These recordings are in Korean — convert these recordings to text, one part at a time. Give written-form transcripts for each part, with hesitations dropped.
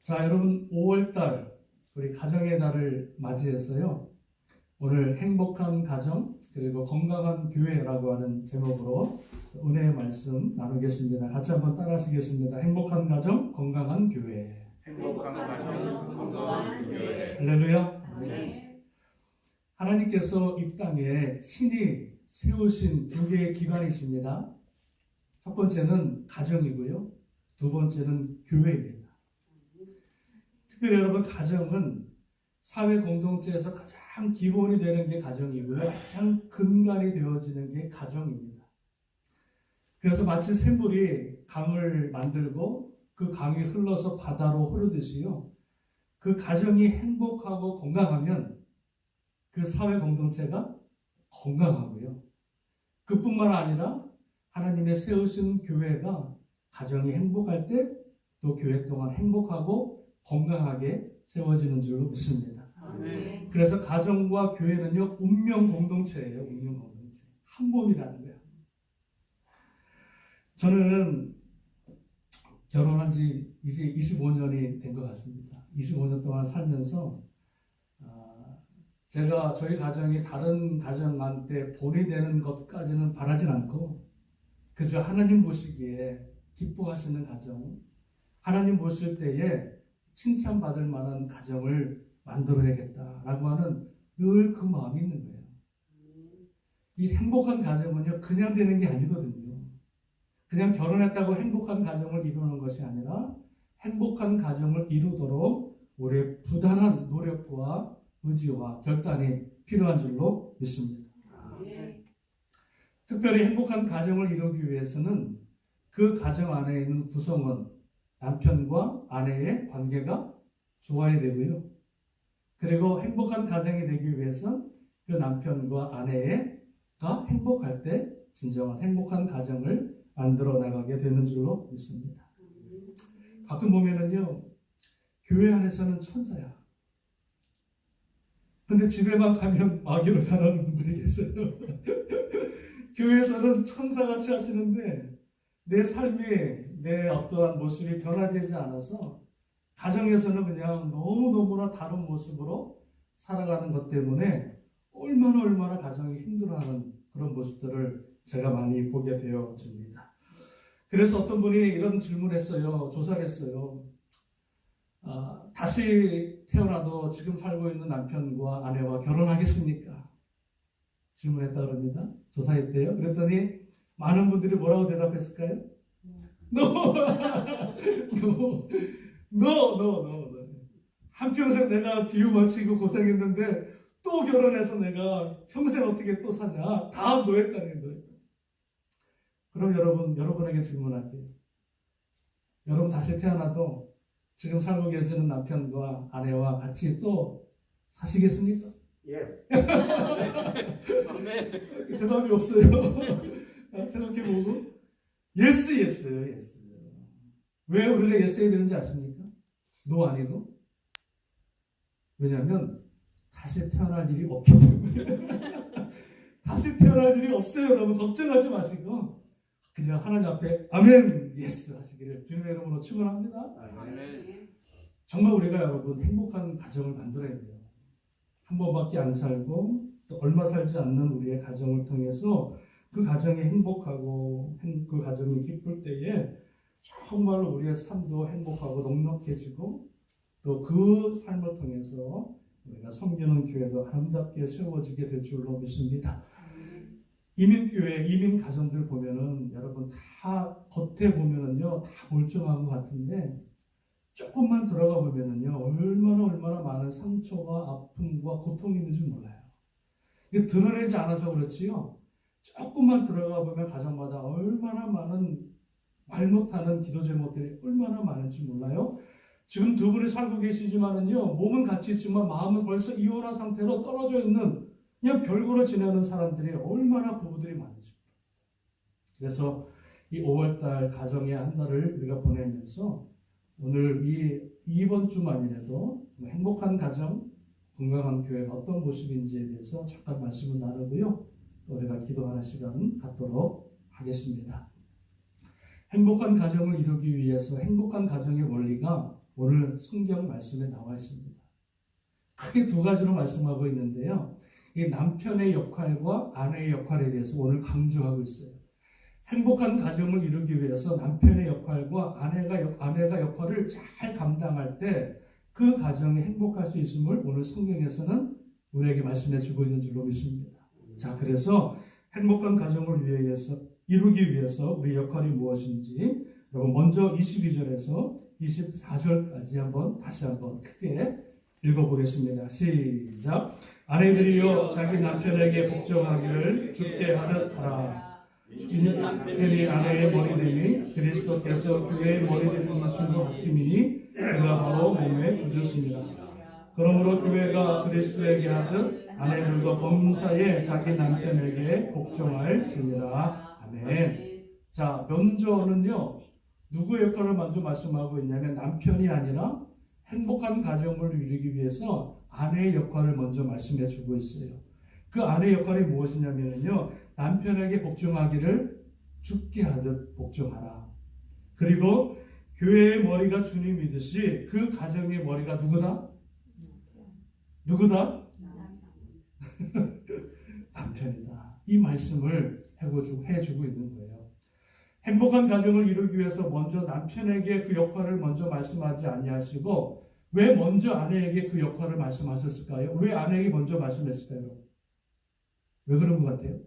자, 여러분 5월달 우리 가정의 달을 맞이해서요. 오늘 행복한 가정 그리고 건강한 교회라고 하는 제목으로 은혜의 말씀 나누겠습니다. 같이 한번 따라하시겠습니다. 행복한 가정, 건강한 교회. 행복한 가정, 건강한 교회. 할렐루야. 네. 하나님께서 이 땅에 친히 세우신 두 개의 기관이 있습니다. 첫 번째는 가정이고요. 두 번째는 교회입니다. 특별히 여러분, 가정은 사회 공동체에서 가장 기본이 되는 게 가정이고요. 가장 근간이 되어지는 게 가정입니다. 그래서 마치 샘물이 강을 만들고 그 강이 흘러서 바다로 흐르듯이요. 그 가정이 행복하고 건강하면 그 사회 공동체가 건강하고요. 그뿐만 아니라 하나님의 세우신 교회가 가정이 행복할 때 또 교회 동안 행복하고 건강하게 세워지는 줄로 믿습니다. 아멘. 그래서 가정과 교회는요, 운명 공동체예요. 운명 공동체. 한 몸이라는 거예요. 저는 결혼한 지 이제 25년이 된 것 같습니다. 25년 동안 살면서 제가 저희 가정이 다른 가정한테 본이 되는 것까지는 바라진 않고 그저 하나님 보시기에 기뻐하시는 가정, 하나님 보실 때에 칭찬받을 만한 가정을 만들어야겠다라고 하는 늘 그 마음이 있는 거예요. 이 행복한 가정은요, 그냥 되는 게 아니거든요. 그냥 결혼했다고 행복한 가정을 이루는 것이 아니라 행복한 가정을 이루도록 우리의 부단한 노력과 의지와 결단이 필요한 줄로 믿습니다. 특별히 행복한 가정을 이루기 위해서는 그 가정 안에 있는 구성원, 남편과 아내의 관계가 좋아야 되고요. 그리고 행복한 가정이 되기 위해서 그 남편과 아내가 행복할 때 진정한 행복한 가정을 만들어 나가게 되는 줄로 믿습니다. 가끔 보면은요, 교회 안에서는 천사야. 근데 집에만 가면 마귀로 변하는 분들이 계세요. 교회에서는 천사같이 하시는데 내 삶이, 내 어떠한 모습이 변화되지 않아서 가정에서는 그냥 너무너무나 다른 모습으로 살아가는 것 때문에 얼마나 가정이 힘들어하는 그런 모습들을 제가 많이 보게 되어집니다. 그래서 어떤 분이 이런 질문을 했어요. 조사를 했어요. 다시 태어나도 지금 살고 있는 남편과 아내와 결혼하겠습니까? 질문했다 그럽니다. 조사했대요. 그랬더니 많은 분들이 뭐라고 대답했을까요? No! No. 한평생 내가 비유 마치고 고생했는데 또 결혼해서 내가 평생 어떻게 또 사냐? 다 노했다는 거예요. 그럼 여러분에게 질문할게요. 여러분 다시 태어나도 지금 살고 계시는 남편과 아내와 같이 또 사시겠습니까? Yes. 대답이 없어요. 생각해보고 yes. 왜 우리가 yes 해야 되는지 아십니까? no 아니고? 왜냐하면 다시 태어날 일이 없기 때문에. 다시 태어날 일이 없어요. 여러분 걱정하지 마시고 그냥 하나님 앞에 아멘 yes 하시기를 주님의 이름으로 축원합니다. 아멘. 정말 우리가 여러분 행복한 가정을 만들어야 돼요. 한 번밖에 안 살고 또 얼마 살지 않는 우리의 가정을 통해서 그 가정이 행복하고 그 가정이 기쁠 때에 정말로 우리의 삶도 행복하고 넉넉해지고 또 그 삶을 통해서 우리가 섬기는 교회도 아름답게 세워지게 될 줄로 믿습니다. 이민교회, 이민가정들 보면은 여러분 다 겉에 보면은요 다 멀쩡한 것 같은데 조금만 들어가 보면은요 얼마나 많은 상처와 아픔과 고통이 있는지 몰라요. 이게 드러내지 않아서 그렇지요. 조금만 들어가 보면 가정마다 얼마나 많은 말 못하는 기도 제목들이 얼마나 많은지 몰라요. 지금 두 분이 살고 계시지만은요 몸은 같이 있지만 마음은 벌써 이혼한 상태로 떨어져 있는 그냥 별거로 지내는 사람들이 얼마나 부부들이 많은지. 그래서 이 5월달 가정의 한 달을 우리가 보내면서 오늘 이번 주만이라도 행복한 가정, 건강한 교회가 어떤 모습인지에 대해서 잠깐 말씀을 나누고요. 우리가 기도하는 시간 갖도록 하겠습니다. 행복한 가정을 이루기 위해서 행복한 가정의 원리가 오늘 성경 말씀에 나와 있습니다. 크게 두 가지로 말씀하고 있는데요. 이 남편의 역할과 아내의 역할에 대해서 오늘 강조하고 있어요. 행복한 가정을 이루기 위해서 남편의 역할과 아내가 역할을 잘 감당할 때 그 가정이 행복할 수 있음을 오늘 성경에서는 우리에게 말씀해 주고 있는 줄로 믿습니다. 자, 그래서 행복한 가정을 이루기 위해서 우리 역할이 무엇인지 여러분 먼저 22절에서 24절까지 다시 한번 크게 읽어보겠습니다. 시작. 아내들이여 자기 남편에게 복종하기를 주께 하듯 하라. 이는 남편이 아내의 머리됨이 그리스도께서 그의 머리되는 것과 같음이니 그가 바로 몸의 구주십니다. 그러므로 교회가 그리스도에게 하듯 아내들과 범사에 자기 남편에게 복종할지니라. 아멘. 자, 먼저는요, 누구의 역할을 먼저 말씀하고 있냐면 남편이 아니라 행복한 가정을 이루기 위해서 아내의 역할을 먼저 말씀해 주고 있어요. 그 아내의 역할이 무엇이냐면요, 남편에게 복종하기를 주께 하듯 복종하라. 그리고 교회의 머리가 주님이듯이 그 가정의 머리가 누구다? 누구다? 남편이다. 이 말씀을 해주고 있는 거예요. 행복한 가정을 이루기 위해서 먼저 남편에게 그 역할을 먼저 말씀하지 아니하시고 왜 먼저 아내에게 그 역할을 말씀하셨을까요? 왜 아내에게 먼저 말씀했을까요? 왜 그런 것 같아요?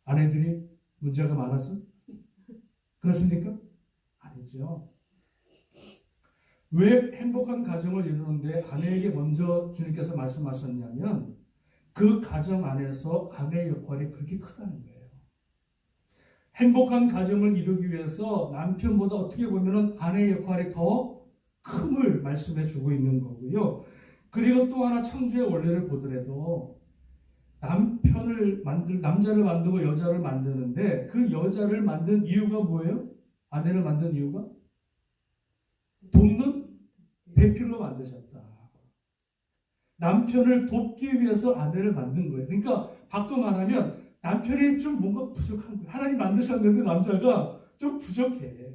아내들이 문제가 많아서? 그렇습니까? 아니죠. 왜 행복한 가정을 이루는데 아내에게 먼저 주님께서 말씀하셨냐면 그 가정 안에서 아내의 역할이 그렇게 크다는 거예요. 행복한 가정을 이루기 위해서 남편보다 어떻게 보면 아내의 역할이 더 큼을 말씀해 주고 있는 거고요. 그리고 또 하나 창조의 원리를 보더라도 남자를 만들고 여자를 만드는데 그 여자를 만든 이유가 뭐예요? 아내를 만든 이유가? 돕는 배필로 만드셨다. 남편을 돕기 위해서 아내를 만든 거예요. 그러니까 바꿔 말하면 남편이 좀 뭔가 부족한 거예요. 하나님 만드셨는데 남자가 좀 부족해.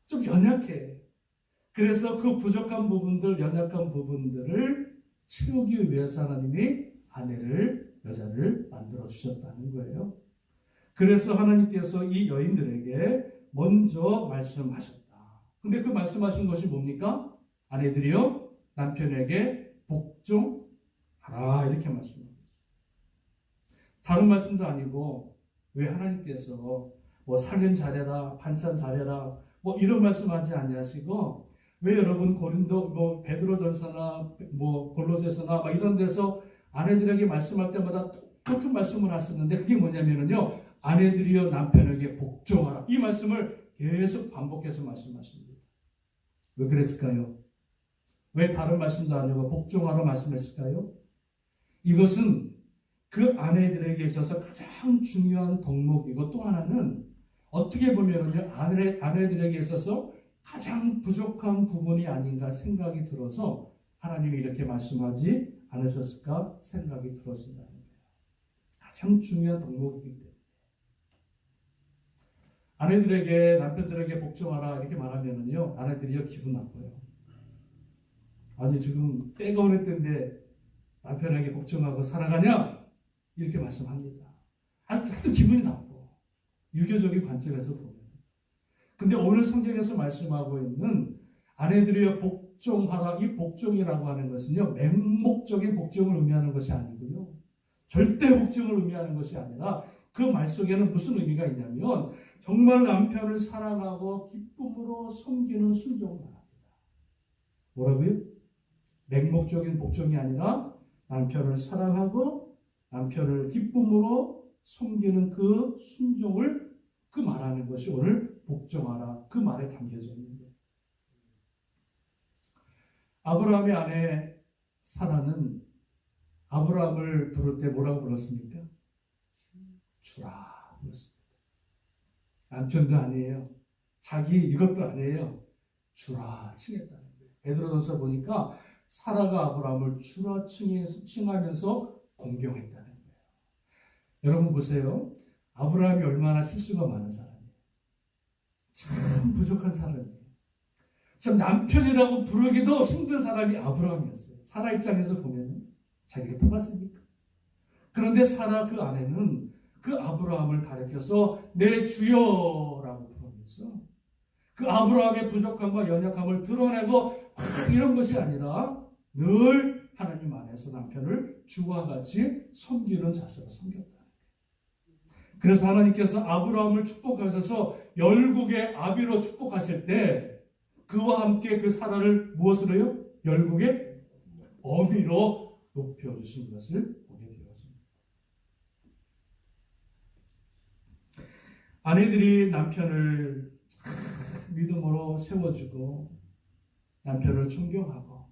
좀 연약해. 그래서 그 부족한 부분들, 연약한 부분들을 채우기 위해서 하나님이 여자를 만들어 주셨다는 거예요. 그래서 하나님께서 이 여인들에게 먼저 말씀하셨다. 근데 그 말씀하신 것이 뭡니까? 아내들이여 남편에게 복종하라 이렇게 말씀합니다. 다른 말씀도 아니고 왜 하나님께서 뭐 살림 잘해라, 반찬 잘해라 뭐 이런 말씀하지 아니하시고 왜 여러분 고린도 뭐 베드로전서나 뭐 골로새서나 막 이런 데서 아내들에게 말씀할 때마다 똑같은 말씀을 하셨는데 그게 뭐냐면요, 아내들이여 남편에게 복종하라 이 말씀을 계속 반복해서 말씀하십니다. 왜 그랬을까요? 왜 다른 말씀도 아니고 복종하라 말씀했을까요? 이것은 그 아내들에게 있어서 가장 중요한 덕목이고 또 하나는 어떻게 보면은요, 아내들에게 있어서 가장 부족한 부분이 아닌가 생각이 들어서 하나님이 이렇게 말씀하지 않으셨을까 생각이 들어진다는 거예요. 가장 중요한 덕목이기 때문에. 아내들에게 남편들에게 복종하라 이렇게 말하면은요, 아내들이요 기분 나빠요. 아니 지금 때가 오는 때인데 남편에게 복종하고 살아가냐? 이렇게 말씀합니다. 아주 기분이 나빠. 유교적인 관점에서 보면. 근데 오늘 성경에서 말씀하고 있는 아내들이여 복종하라 이 복종이라고 하는 것은요, 맹목적인 복종을 의미하는 것이 아니고요, 절대 복종을 의미하는 것이 아니라 그 말 속에는 무슨 의미가 있냐면 정말 남편을 사랑하고 기쁨으로 섬기는 순종을 말합니다. 뭐라고요? 맹목적인 복종이 아니라 남편을 사랑하고 남편을 기쁨으로 섬기는 그 순종을 그 말하는 것이 오늘 복종하라 그 말에 담겨져 있는 거예요. 아브라함의 아내 사라는 아브라함을 부를 때 뭐라고 불렀습니까? 주라 불렀습니다. 남편도 아니에요. 자기 이것도 아니에요. 주라 칭했다는 거예요. 베드로전서 보니까 사라가 아브라함을 주라 칭하면서 공경했다는 거예요. 여러분 보세요. 아브라함이 얼마나 실수가 많은 사람이에요. 참 부족한 사람이에요. 참 남편이라고 부르기도 힘든 사람이 아브라함이었어요. 사라 입장에서 보면 자기가 뽑았으니까. 그런데 사라 그 아내는 그 아브라함을 가리켜서 내 주여라고 부르면서 그 아브라함의 부족함과 연약함을 드러내고 이런 것이 아니라 늘 하나님 안에서 남편을 주와 같이 섬기는 자세로 섬겼다. 그래서 하나님께서 아브라함을 축복하셔서 열국의 아비로 축복하실 때 그와 함께 그 사라를 무엇으로요? 열국의 어미로 높여주신 것을 보게 되었습니다. 아내들이 남편을 믿음으로 세워주고 남편을 존경하고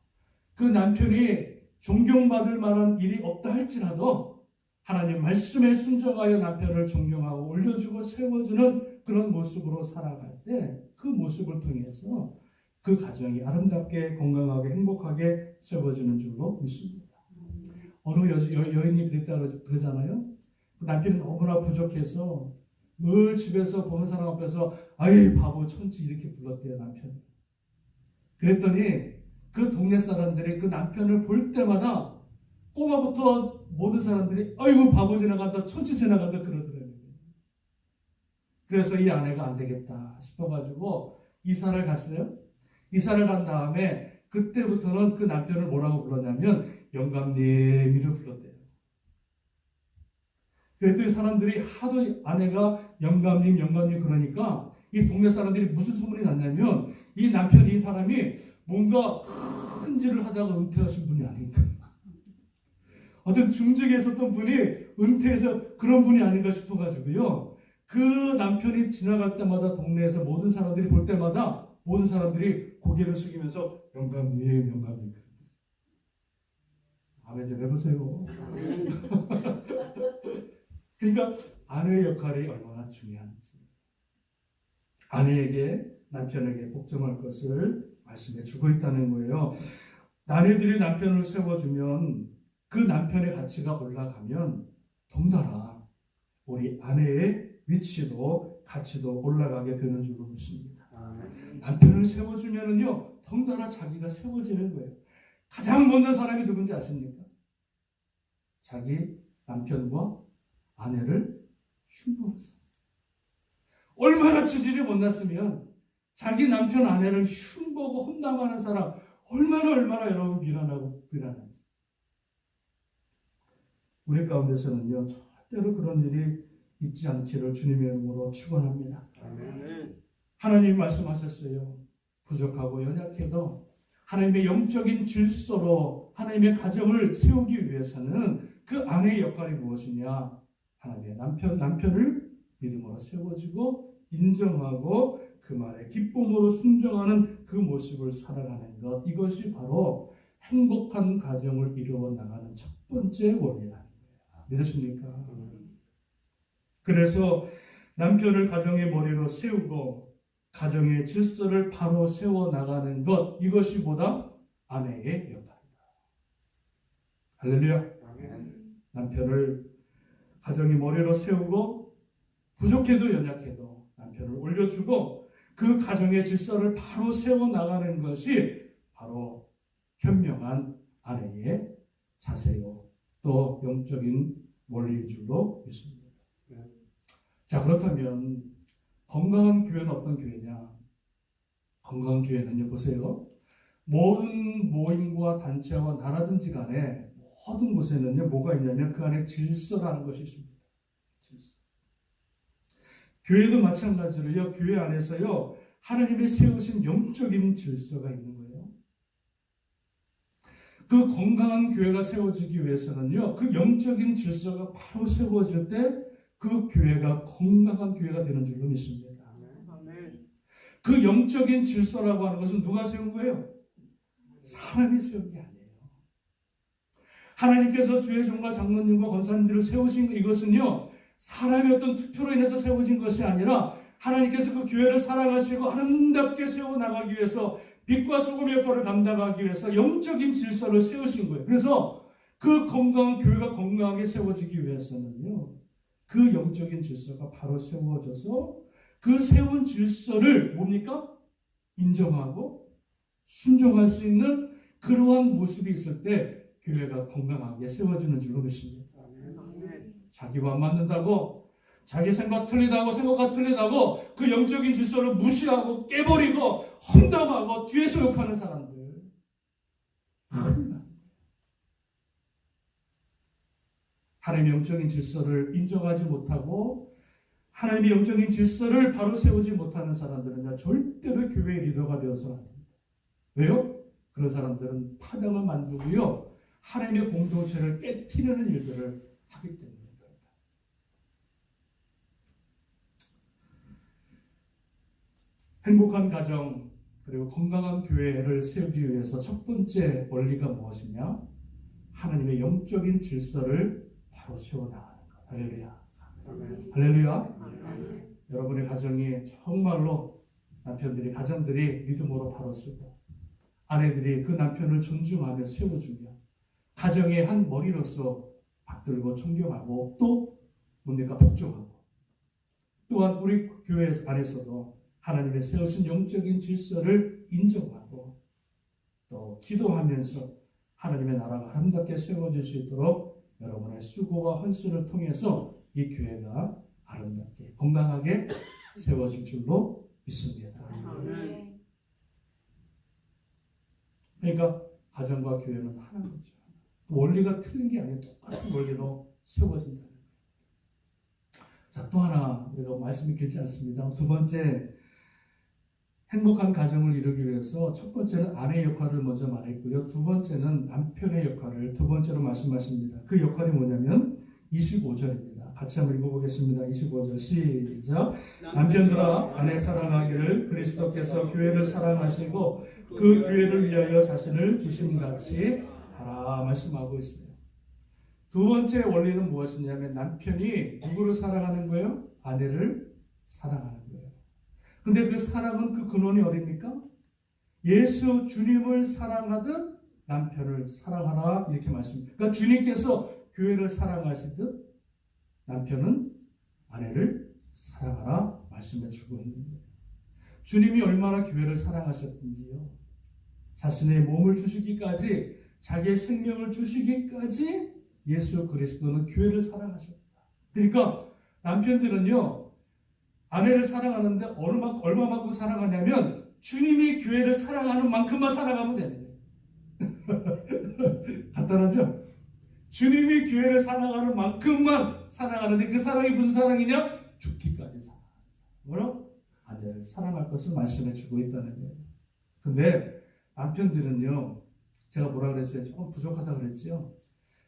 그 남편이 존경받을 만한 일이 없다 할지라도 하나님 말씀에 순종하여 남편을 존경하고 올려주고 세워주는 그런 모습으로 살아갈 때 그 모습을 통해서 그 가정이 아름답게 건강하게 행복하게 세워지는 줄로 믿습니다. 어느 여인이 그랬다 그러잖아요. 남편이 너무나 부족해서 늘 집에서 보는 사람 앞에서 아이 바보 천치 이렇게 불렀대요 남편이. 그랬더니 그 동네 사람들이 그 남편을 볼 때마다 꼬마부터 모든 사람들이 아이고 바보 지나간다 천치 지나간다 그러더라고요. 그래서 이 아내가 안 되겠다 싶어가지고 이사를 갔어요. 이사를 간 다음에 그때부터는 그 남편을 뭐라고 불렀냐면 영감님이라고 불렀대요. 그랬더니 사람들이 하도 아내가 영감님 그러니까 이 동네 사람들이 무슨 소문이 났냐면 이 남편이 이 사람이 뭔가 큰 일을 하다가 은퇴하신 분이 아닌가. 어떤 중직에 있었던 분이 은퇴해서 그런 분이 아닌가 싶어가지고요. 그 남편이 지나갈 때마다 동네에서 모든 사람들이 볼 때마다 모든 사람들이 고개를 숙이면서 영감님. 아멘 좀 해보세요. 그러니까 아내의 역할이 얼마나 중요한지. 아내에게 남편에게 복종할 것을 말씀해 주고 있다는 거예요. 아내들이 남편을 세워주면 그 남편의 가치가 올라가면 덩달아 우리 아내의 위치도 가치도 올라가게 되는 줄로 믿습니다. 남편을 세워주면은요 덩달아 자기가 세워지는 거예요. 가장 못난 사람이 누군지 아십니까? 자기 남편과 아내를 흉보면서 얼마나 지질이 못났으면 자기 남편 아내를 흉보고 험담하는 사람 얼마나 여러분 비난하고 비난하지. 우리 가운데서는요 절대로 그런 일이 있지 않기를 주님의 이름으로 축원합니다. 하나님 말씀하셨어요. 부족하고 연약해도 하나님의 영적인 질서로 하나님의 가정을 세우기 위해서는 그 아내의 역할이 무엇이냐? 하나님의 남편을 믿음으로 세워주고 인정하고 그 말에 기쁨으로 순종하는 그 모습을 살아가는 것, 이것이 바로 행복한 가정을 이루어 나가는 첫 번째 원리라는 거예요. 믿으십니까? 그래서 남편을 가정의 머리로 세우고 가정의 질서를 바로 세워나가는 것, 이것이 보다 아내의 역할이다. 할렐루야. 남편을 가정의 머리로 세우고 부족해도 연약해도 남편을 올려주고 그 가정의 질서를 바로 세워나가는 것이 바로 현명한 아내의 자세요. 또 영적인 원리인 줄로 믿습니다. 자, 그렇다면 건강한 교회는 어떤 교회냐? 건강한 교회는요, 보세요. 모든 모임과 단체와 나라든지 간에 모든 곳에는요, 뭐가 있냐면 그 안에 질서라는 것이 있습니다. 질서. 교회도 마찬가지로요, 교회 안에서요, 하나님이 세우신 영적인 질서가 있는 거예요. 그 건강한 교회가 세워지기 위해서는요, 그 영적인 질서가 바로 세워질 때 그 교회가 건강한 교회가 되는 줄로 믿습니다. 그 영적인 질서라고 하는 것은 누가 세운 거예요? 사람이 세운 게 아니에요. 하나님께서 주의 종과 장로님과 권사님들을 세우신 이것은요, 사람의 어떤 투표로 인해서 세워진 것이 아니라 하나님께서 그 교회를 사랑하시고 아름답게 세워나가기 위해서 빛과 소금의 역할을 감당하기 위해서 영적인 질서를 세우신 거예요. 그래서 그 건강한 교회가 건강하게 세워지기 위해서는요, 그 영적인 질서가 바로 세워져서 그 세운 질서를 뭡니까? 인정하고 순종할 수 있는 그러한 모습이 있을 때 교회가 건강하게 세워지는 줄로 믿습니다. 자기와 안 맞는다고, 자기 생각 틀리다고, 생각과 틀리다고 그 영적인 질서를 무시하고 깨버리고 험담하고 뒤에서 욕하는 사람들, 하나님의 영적인 질서를 인정하지 못하고 하나님의 영적인 질서를 바로 세우지 못하는 사람들은 절대로 교회의 리더가 되어서는 안 됩니다. 왜요? 그런 사람들은 파장을 만들고요, 하나님의 공동체를 깨트리는 일들을 하기 때문입니다. 행복한 가정 그리고 건강한 교회를 세우기 위해서 첫 번째 원리가 무엇이냐? 하나님의 영적인 질서를 바로 세워나가는 것. 할렐루야. 할렐루야. 여러분의 가정이 정말로 남편들이, 가정들이 믿음으로 바로 서고 아내들이 그 남편을 존중하며 세워주며 가정의 한 머리로서 받들고 존경하고 또 뭡니까? 복종하고, 또한 우리 교회 안에서도 하나님의 세우신 영적인 질서를 인정하고 또 기도하면서 하나님의 나라가 아름답게 세워질 수 있도록 여러분의 수고와 헌신을 통해서 이 교회가 아름답게 건강하게 세워질 줄로 믿습니다. 그러니까 가정과 교회는 하나인 거죠. 원리가 틀린 게 아니라 똑같은 원리로 세워진다는 거예요. 자, 또 하나 우리가 말씀이 길지 않습니다. 두 번째, 행복한 가정을 이루기 위해서 첫 번째는 아내의 역할을 먼저 말했고요. 두 번째는 남편의 역할을 두 번째로 말씀하십니다. 그 역할이 뭐냐면 25절입니다. 같이 한번 읽어보겠습니다. 25절 시작. 남편들아 아내 사랑하기를 그리스도께서 교회를 사랑하시고 그 교회를 위하여 자신을 주심같이 하라 말씀하고 있어요. 두 번째 원리는 무엇이냐면 남편이 누구를 사랑하는 거예요? 아내를 사랑하는 거예요. 근데 그 사랑은 그 근원이 어딥니까? 예수 주님을 사랑하듯 남편을 사랑하라 이렇게 말씀합니다. 그러니까 주님께서 교회를 사랑하시듯 남편은 아내를 사랑하라 말씀해 주고 있는 거예요. 주님이 얼마나 교회를 사랑하셨든지요, 자신의 몸을 주시기까지, 자기의 생명을 주시기까지 예수 그리스도는 교회를 사랑하셨다. 그러니까 남편들은요, 아내를 사랑하는데 얼마만큼 사랑하냐면 주님이 교회를 사랑하는 만큼만 사랑하면 되는 거예요. 간단하죠? 주님이 교회를 사랑하는 만큼만 사랑하는데 그 사랑이 무슨 사랑이냐? 죽기까지 사랑하는 사랑으로 아내를 사랑할 것을 말씀해 주고 있다는 거예요. 근데 남편들은요, 제가 뭐라 그랬어요? 조금 부족하다 그랬죠?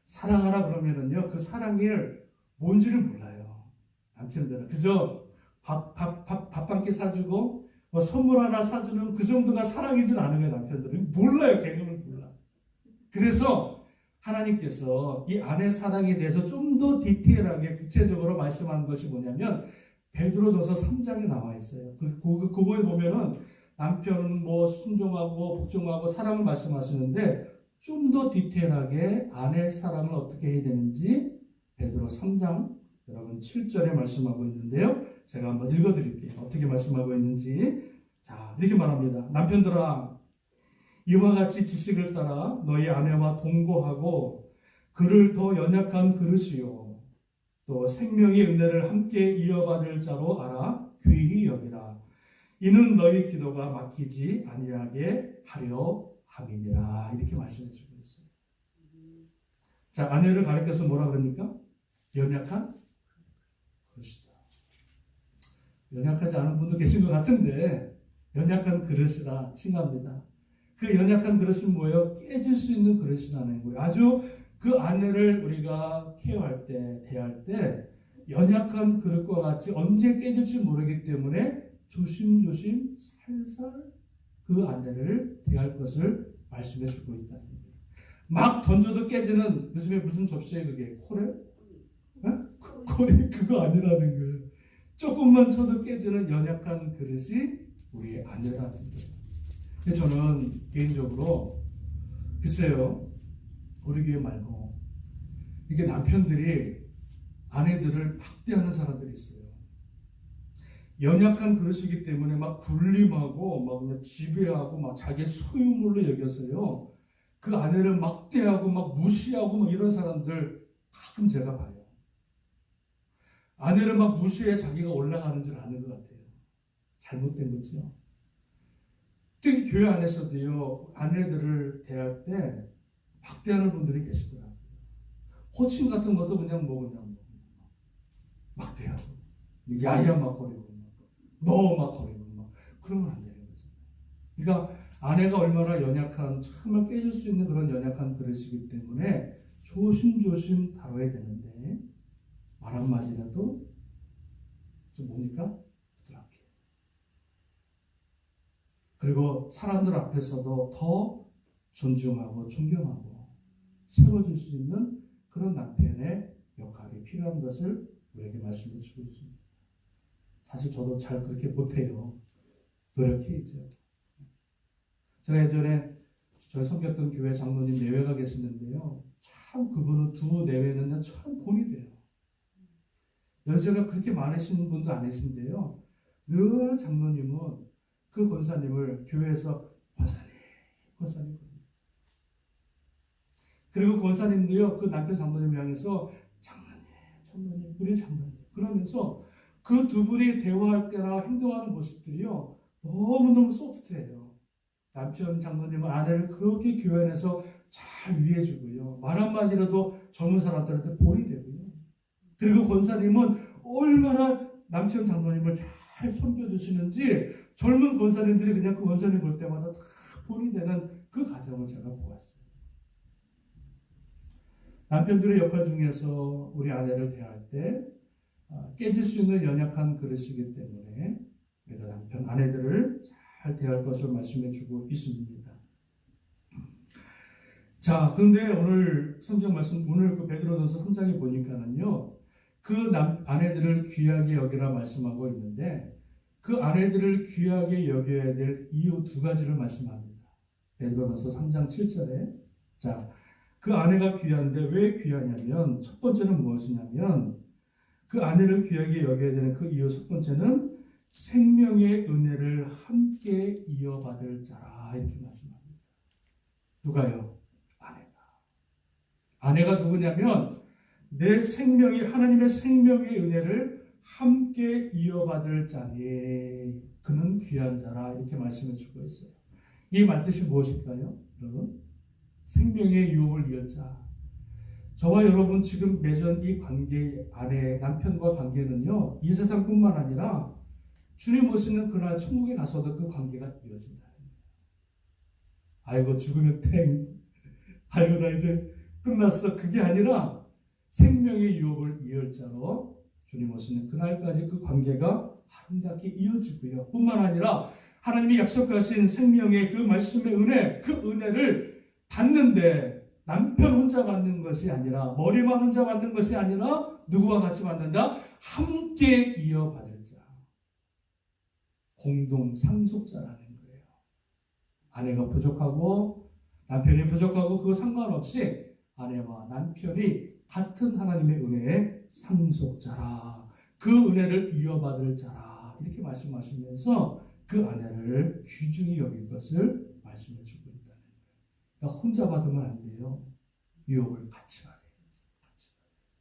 사랑하라 그러면은요, 그 사랑을 뭔지를 몰라요. 남편들은 그저 밥 한 끼 사주고 뭐 선물 하나 사주는 그 정도가 사랑이진 않은 거예요. 남편들은 몰라요. 개념을 몰라. 그래서 하나님께서 이 아내 사랑에 대해서 좀 더 디테일하게 구체적으로 말씀한 것이 뭐냐면 베드로전서 3장에 나와 있어요. 그거에 보면은 남편은 뭐 순종하고 복종하고 사랑을 말씀하시는데 좀 더 디테일하게 아내 사랑을 어떻게 해야 되는지 베드로 3장 여러분 7절에 말씀하고 있는데요. 제가 한번 읽어드릴게요. 어떻게 말씀하고 있는지. 자, 이렇게 말합니다. 남편들아, 이와 같이 지식을 따라 너희 아내와 동거하고 그를 더 연약한 그릇이요 또 생명의 은혜를 함께 이어받을 자로 알아 귀히 여기라. 이는 너희 기도가 막히지 아니하게 하려 함이니라. 이렇게 말씀해 주고 있어요. 자, 아내를 가리켜서 뭐라 그럽니까? 연약한 그릇이다. 연약하지 않은 분도 계신 것 같은데 연약한 그릇이라 칭합니다. 그 연약한 그릇은 뭐예요? 깨질 수 있는 그릇이라는 거예요. 아주 그 아내를 우리가 케어할 때, 대할 때 연약한 그릇과 같이 언제 깨질지 모르기 때문에 조심조심 살살 그 아내를 대할 것을 말씀해 주고 있다는 거예요. 막 던져도 깨지는, 요즘에 무슨 접시에 그게 코레? 코레 그거 아니라는 거예요. 조금만 쳐도 깨지는 연약한 그릇이 우리의 아내라는 거예요. 저는 개인적으로 글쎄요, 우리 교회 말고 이게 남편들이 아내들을 박대하는 사람들이 있어요. 연약한 그릇이기 때문에 막 군림하고 막 그냥 지배하고 막 자기 소유물로 여겨서요. 그 아내를 막대하고 막 무시하고 막 이런 사람들 가끔 제가 봐요. 아내를 막 무시해 자기가 올라가는 줄 아는 것 같아요. 잘못된 거죠. 특히 교회 안에서도요. 아내들을 대할 때 막대하는 분들이 계시더라고요. 호칭 같은 것도 그냥 막대하고 야야 막 거리고 너 막 거리고 막 그러면 안 되는 거죠. 그러니까 아내가 얼마나 연약한 정말 깨질 수 있는 그런 연약한 그릇이기 때문에 조심조심 다뤄야 되는데 말 한마디라도 좀 뭡니까? 부드럽게. 그리고 사람들 앞에서도 더 존중하고 존경하고 세워줄 수 있는 그런 남편의 역할이 필요한 것을 우리에게 말씀해 주고 있습니다. 사실 저도 잘 그렇게 못해요. 노력해야죠. 제가 예전에 저희 섬겼던 교회 장로님 내외가 계시는데요. 참 그분은 두 내외는 참 본이 돼요. 연세가 그렇게 많으신 분도 아니신데요. 늘 장로님은 그 권사님을 교회에서 권사님. 그리고 권사님도요, 그 남편 장로님을 향해서 장로님, 우리 장로님. 그러면서 그 두 분이 대화할 때나 행동하는 모습들이요, 너무너무 소프트해요. 남편 장로님은 아내를 그렇게 교회 안에서 잘 위해주고요. 말 한마디라도 젊은 사람들한테 본이 되고요. 그리고 권사님은 얼마나 남편 장로님을 잘 섬겨주시는지 젊은 권사님들이 그냥 그 권사님 볼 때마다 다 본이 되는 그 과정을 제가 보았어요. 남편들의 역할 중에서 우리 아내를 대할 때 깨질 수 있는 연약한 그릇이기 때문에 우리가 남편, 아내들을 잘 대할 것을 말씀해 주고 있습니다. 자, 근데 오늘 성경 말씀, 오늘 그 베드로전서 3장에 보니까는요, 그 아내들을 귀하게 여기라 말씀하고 있는데, 그 아내들을 귀하게 여겨야 될 이유 두 가지를 말씀합니다. 베드로전서 3장 7절에. 자, 그 아내가 귀한데 왜 귀하냐면, 첫 번째는 무엇이냐면, 그 아내를 귀하게 여겨야 되는 그 이유 첫 번째는 생명의 은혜를 함께 이어받을 자라, 이렇게 말씀합니다. 누가요? 아내가 누구냐면 내 생명이 하나님의 생명의 은혜를 함께 이어받을 자니 그는 귀한 자라, 이렇게 말씀해 주고 있어요. 이 말뜻이 무엇일까요? 여러분, 생명의 유업을 이을 자. 저와 여러분 지금 맺은 이 관계, 아내, 남편과 관계는요, 이 세상뿐만 아니라 주님 오시는 그날 천국에 가서도 그 관계가 이어진다. 아이고 죽으면 땡. 아이고 나 이제 끝났어. 그게 아니라 생명의 유업을 이을 자로 주님 오시는 그날까지 그 관계가 아름답게 이어지고요. 뿐만 아니라 하나님이 약속하신 생명의 그 말씀의 은혜, 그 은혜를 받는데 남편 혼자 받는 것이 아니라, 머리만 혼자 받는 것이 아니라 누구와 같이 받는다? 함께 이어받을 자. 공동 상속자라는 거예요. 아내가 부족하고 남편이 부족하고 그거 상관없이 아내와 남편이 같은 하나님의 은혜의 상속자라, 그 은혜를 이어받을 자라, 이렇게 말씀하시면서 그 아내를 귀중히 여길 것을 말씀해 주고 있다는 거예요. 그러니까 혼자 받으면 안 돼요. 유업을 같이 받아야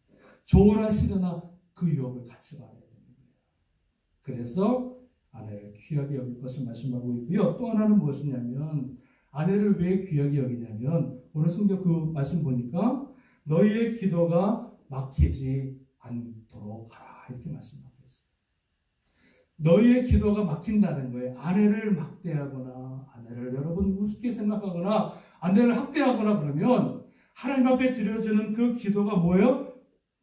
돼요. 좋으나 싫으나 그 유업을 같이 받아야 되는 거예요. 그래서 아내를 귀하게 여길 것을 말씀하고 있고요. 또 하나는 무엇이냐면, 아내를 왜 귀하게 여기냐면, 오늘 성경 그 말씀 보니까 너희의 기도가 막히지 않도록 하라, 이렇게 말씀하고 있어요. 너희의 기도가 막힌다는 거예요. 아내를 막대하거나 아내를 여러분 우습게 생각하거나 아내를 학대하거나 그러면 하나님 앞에 드려지는 그 기도가 뭐예요?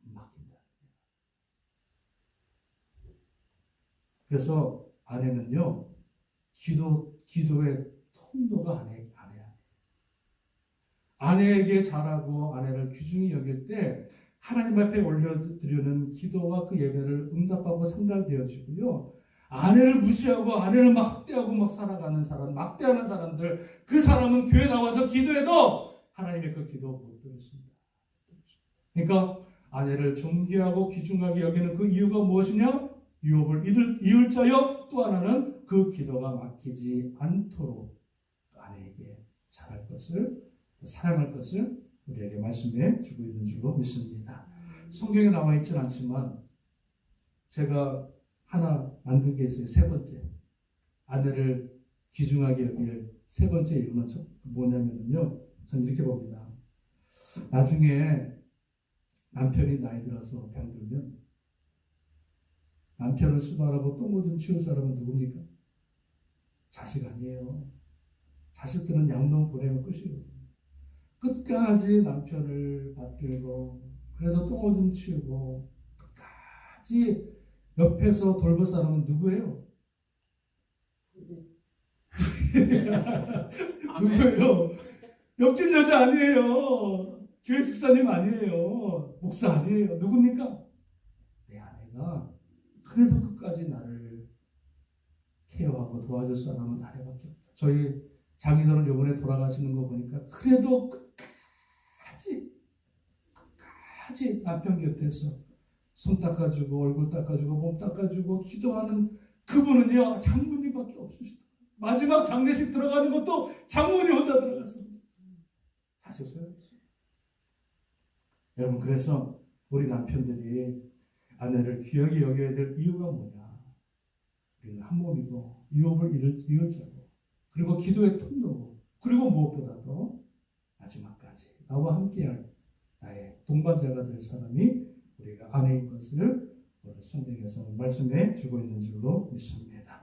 막힌다. 그래서 아내는요, 기도의 통로가 아내야. 아내에게 잘하고 아내를 귀중히 여길 때 하나님 앞에 올려드리는 기도와 그 예배를 응답하고 상달되어지고요. 아내를 무시하고 아내를 막 학대하고 막 살아가는 사람, 막대하는 사람들, 그 사람은 교회 나와서 기도해도 하나님의 그 기도 못 들으십니다. 그러니까 아내를 존귀하고 귀중하게 여기는 그 이유가 무엇이냐? 유업을 이을 자여 또 하나는 그 기도가 막히지 않도록 아내에게 잘할 것을 사랑할 것을 우리에게 말씀해 주고 있는 줄로 믿습니다. 성경에 나와 있지는 않지만 제가 하나 만든 게 있어요. 세 번째, 아내를 귀중하게 여길 세 번째 이유는 뭐냐면요, 저는 이렇게 봅니다. 나중에 남편이 나이 들어서 병들면 남편을 수발하고 똥오줌 치울 사람은 누굽니까? 자식 아니에요. 자식들은 양동 보내면 끝이거든요. 끝까지 남편을 받들고 그래도 똥오줌 치우고 끝까지 옆에서 돌볼 사람은 누구예요? 누구예요? 옆집 여자 아니에요. 교회 집사님 아니에요. 목사 아니에요. 누굽니까? 내 아내가 그래도 끝까지 나를 케어하고 도와줄 사람은 아내밖에 없다. 저희 장인어른 요번에 돌아가시는 거 보니까 그래도 끝까지 남편 곁에서 손 닦아주고 얼굴 닦아주고 몸 닦아주고 기도하는 그분은요, 장모님밖에 없으시다. 마지막 장례식 들어가는 것도 장모님 혼자 들어갔습니다. 사실 소용없어요. 여러분, 그래서 우리 남편들이 아내를 귀하게 여겨야 될 이유가 뭐냐? 우리는 한 몸이고 유업을 이을 자고 그리고 기도의 통로고 그리고 무엇보다도 마지막까지 나와 함께할 나의 동반자가 될 사람이 우리가 아내인 것을 오늘 성경에서 말씀해 주고 있는 줄로 믿습니다.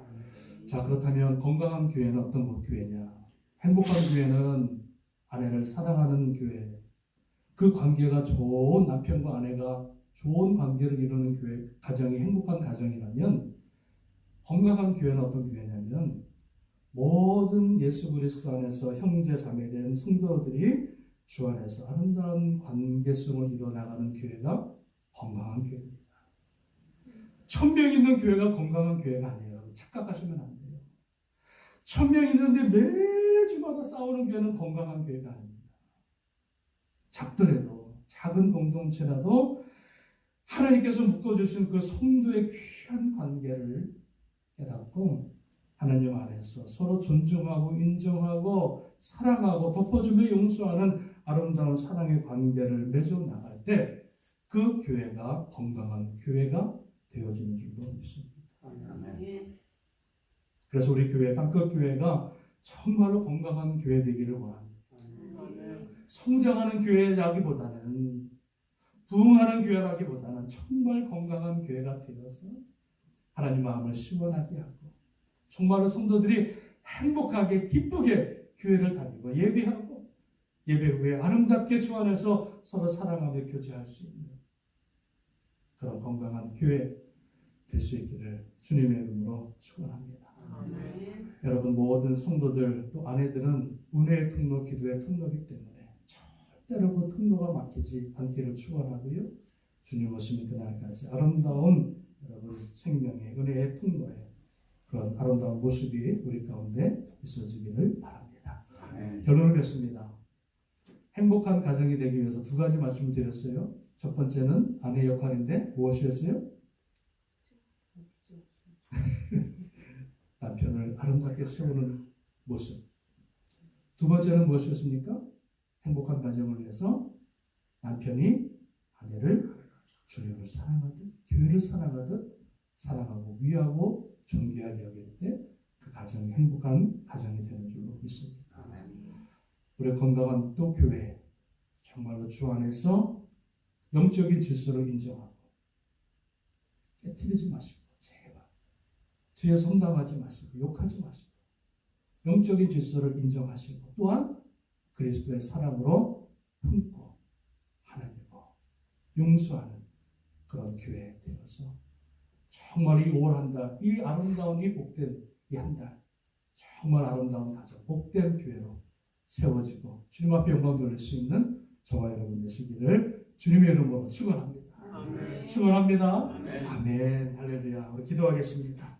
자, 그렇다면 건강한 교회는 어떤 교회냐? 행복한 교회는 아내를 사랑하는 교회, 그 관계가 좋은 남편과 아내가 좋은 관계를 이루는 교회, 가정이 행복한 가정이라면 건강한 교회는 어떤 교회냐면 모든 예수 그리스도 안에서 형제 자매된 성도들이 주 안에서 아름다운 관계성을 이뤄나가는 교회가 건강한 교회입니다. 1000명 있는 교회가 건강한 교회가 아니에요. 착각하시면 안 돼요. 1000명 있는데 매주마다 싸우는 교회는 건강한 교회가 아닙니다. 작더라도 작은 공동체라도 하나님께서 묶어주신 그 성도의 귀한 관계를 깨닫고 하나님 안에서 서로 존중하고 인정하고 사랑하고 덮어주며 용서하는 아름다운 사랑의 관계를 맺어 나갈 때 그 교회가 건강한 교회가 되어지는 줄로 믿습니다. 그래서 우리 교회 땅끝교회가 정말로 건강한 교회 되기를 원합니다. 성장하는 교회라기보다는 부흥하는 교회라기보다는 정말 건강한 교회가 되어서 하나님 마음을 시원하게 하고 정말로 성도들이 행복하게 기쁘게 교회를 다니고 예배하고 예배 후에 아름답게 주 안에서 서로 사랑하며 교제할 수 있는 그런 건강한 교회 될 수 있기를 주님의 이름으로 축원합니다. 여러분, 모든 성도들 또 아내들은 은혜의 통로, 기도의 통로이기 때문에 절대로 그 통로가 막히지 않기를 축원하고요. 주님 오시는 그날까지 아름다운 여러분 생명의 은혜의 통로에 그런 아름다운 모습이 우리 가운데 있어지기를 바랍니다. 결론을 맺습니다. 행복한 가정이 되기 위해서 두 가지 말씀을 드렸어요. 첫 번째는 아내 역할인데 무엇이었어요? 남편을 아름답게 세우는 모습. 두 번째는 무엇이었습니까? 행복한 가정을 위해서 남편이 아내를 주님을 사랑하듯 교회를 사랑하듯 사랑하고 위하고 존귀하게 여길 때 그 가정이 행복한 가정이 되는 줄로 믿습니다. 우리 건강한 또 교회, 정말로 주 안에서 영적인 질서를 인정하고 깨트리지 마시고 제발 뒤에 성당하지 마시고 욕하지 마시고 영적인 질서를 인정하시고 또한 그리스도의 사랑으로 품고 하나님과 용서하는 그런 교회 되어서 정말 이 5월 한 달, 이 아름다운 이 복된 이 한 달 정말 아름다운 가정, 복된 교회로 세워지고 주님 앞에 영광 돌릴 수 있는 저와 여러분 되시기를 주님의 이름으로 축원합니다. 축원합니다. 아멘. 할렐루야. 우리 기도하겠습니다.